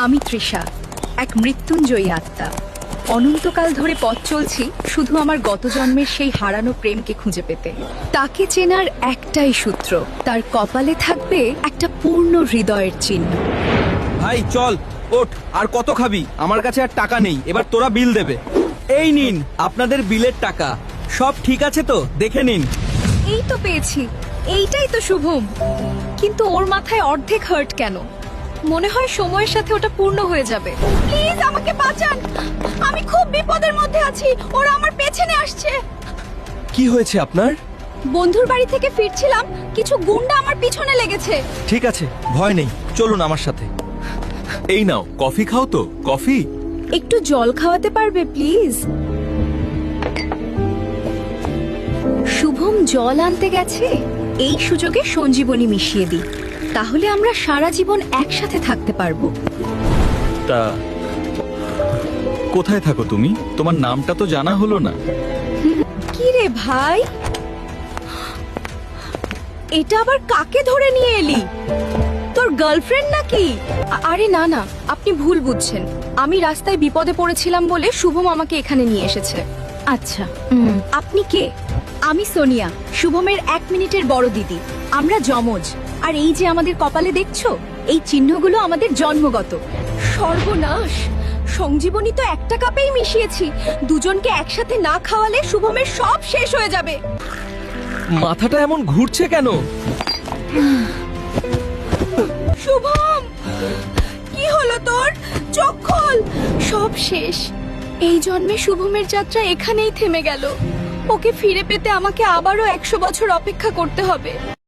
আমি তৃষা, এক মৃত্যুঞ্জয়ী আত্মা। অনন্তকাল ধরে পথ চলছি শুধু আমার গত জন্মের সেই হারানো প্রেমকে খুঁজে পেতে। তাকে চেনার একটাই সূত্র, তার কপালে থাকবে একটা পূর্ণ হৃদয়ের চিহ্ন। ভাই চল ওঠ, আর কত খাবি? আমার কাছে আর টাকা নেই, এবার তোরা বিল দেবে। এই নিন আপনাদের বিলের টাকা। সব ঠিক আছে তো? দেখে নিন। এই তো পেয়েছি, এইটাই তো শুভম। কিন্তু ওর মাথায় অর্ধেক হার্ট কেন? মনে হয় সময়ের সাথে ওটা পূর্ণ হয়ে যাবে। প্লিজ আমাকে বাঁচান, আমি খুব বিপদের মধ্যে আছি। ওরা আমার পেছনে আসছে। কি হয়েছে আপনার? বন্ধুর বাড়ি থেকে ফিরছিলাম, কিছু গুন্ডা আমার পিছনে লেগেছে। ঠিক আছে, ভয় নেই, চলুন আমার সাথে। এই নাও, কফি খাও তো। কফি? একটু জল খাওয়াতে পারবে প্লিজ? শুভম জল আনতে গেছে, এই সুযোগে সঞ্জীবনী মিশিয়ে দিই, তাহলে আমরা সারা জীবন একসাথে থাকতে পারবো। তা কোথায় থাকো তুমি? তোমার নামটা তো জানা হলো না। কি রে ভাই, এটা আবার কাকে ধরে নিয়ে এলি? তোর গার্লফ্রেন্ড নাকি? আরে না না, আপনি ভুল বুঝছেন। আমি রাস্তায় বিপদে পড়েছিলাম বলে শুভম আমাকে এখানে নিয়ে এসেছে। আচ্ছা, আপনি কে? আমি সোনিয়া, শুভমের 1 মিনিটের বড় দিদি। আমরা যমজ। আর এই যে আমাদের কপালে দেখছো, এই চিহ্নগুলো আমাদের জন্মগত। সর্বনাশ, সঞ্জীবনী তো একটা কাপেই মিশিয়েছি। দুজনকে একসাথে না খাওয়ালে শুভমের সব শেষ হয়ে যাবে। মাথাটা এমন ঘুরছে কেন? শুভম, কি হলো তোর? চোখ খোল। সব শেষ। এই জন্মে শুভমের যাত্রা এখানেই থেমে গেল। ওকে ফিরে পেতে আমাকে আবারও 100 বছর অপেক্ষা করতে হবে।